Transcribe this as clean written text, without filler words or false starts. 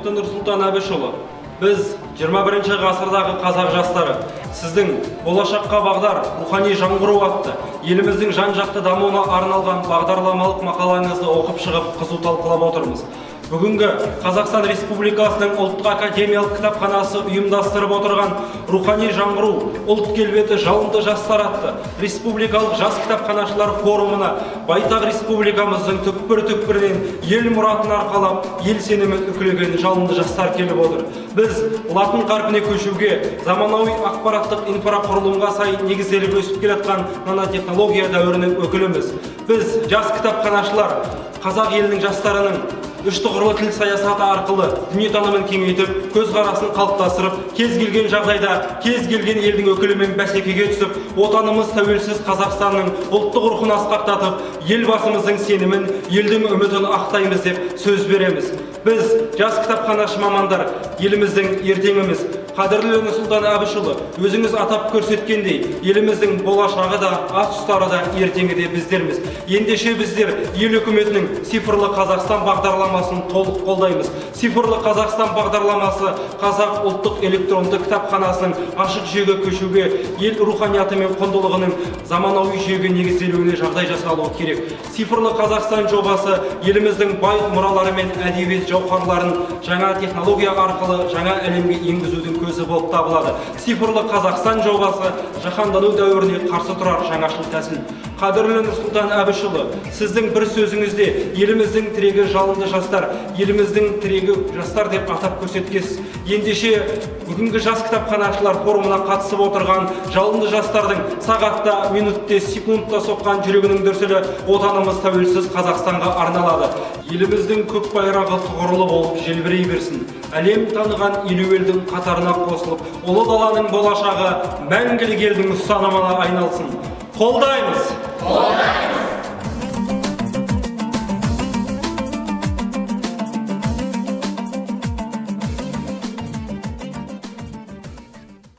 құрметті Нұрсұлтан Әбішұлы, біз 21 ғасырдағы қазақ жастары сіздің болашаққа бағдар рухани жаңғыру атты еліміздің жан-жақты дамуына арналған бағдарламалық мақалаңызды оқып шығып қызу талқылап отырмыз. Бүгінгі Қазақстан Республикасының ұлттық академиялық кітапханасы ұйымдастырып отырған рухани жаңғыру, ұлт келбеті жалынды жастар атты республикалық жас кітапханашылар форумына байтақ республикамыздың түкпір-түкпірінен ел мұратын арқалап, ел сенімін үкілеген жалынды жастар келіп отыр. Біз латын қарпіне көшуге, заманауи ақпараттық инфрақұрылымға сай негізделіп өсіп келе жатқан нанотехнология дәуірінің өкіліміз. Біз жас кітапханашылар қазақ елінің жастарының үш тұғырлы тіл саясаты арқылы дүниетанымын кеңейтіп, көзқарасын қалыптастырып, кез келген жағдайда, кез келген елдің өкілімен бәсекеге түсіп, отанымыз тәуелсіз Қазақстанның ұлттық рухын асқақтатып, елбасымыздың сенімін, елдің үмітін ақтаймыз деп сөз береміз. Біз жас кітапханашы мамандар, еліміздің ертеңіміз. Қадірлі Нұрсұлтан Әбішұлы, өзіңіз атап көрсеткендей, еліміздің болашағы да, ат ұстары да, ертеңі де біздерміз. Ендеше біздер ел үкіметінің цифрлы Қазақстан бағдарламасын толық қолдаймыз. Цифрлы Қазақстан бағдарламасы қазақ ұлттық электронды кітапханасының ашық жүйеге көшуге, ел руханияты мен құндылығының заманауи жүйеге негізделуіне жағдай жасалуы керек. Цифрлы Қазақстан жобасы еліміздің бай мұралары мен әдебиет жауһарларын жаңа технология арқылы жаңа әлемге енгізудің көзі болып табылады. Цифрлы Қазақстан жобасы жаһандану дәуіріне қарсы тұрар жаңашыл тәсіл. Қадірлі Нұрсұлтан Әбішұлы, сіздің бір сөзіңізде еліміздің тірегі жалынды жастар, еліміздің тірегі жастар деп атап көрсеткенсіз. Ендеше бүгінгі жас кітапханашылар форумына қатысып отырған жалынды жастардың сағатта, минутте, секундта соққан жүрегінің дүрсілі отанымыз тәуелсіз Қазақстанға арналады. Еліміздің көк байрағы тұғырлы болып желбірей берсін. Әлем таныған елу елдің қатарына қосылып, ұлы даланың болашағы мәңгілік елдің ұстанымына айналсын. Қолдаймыз!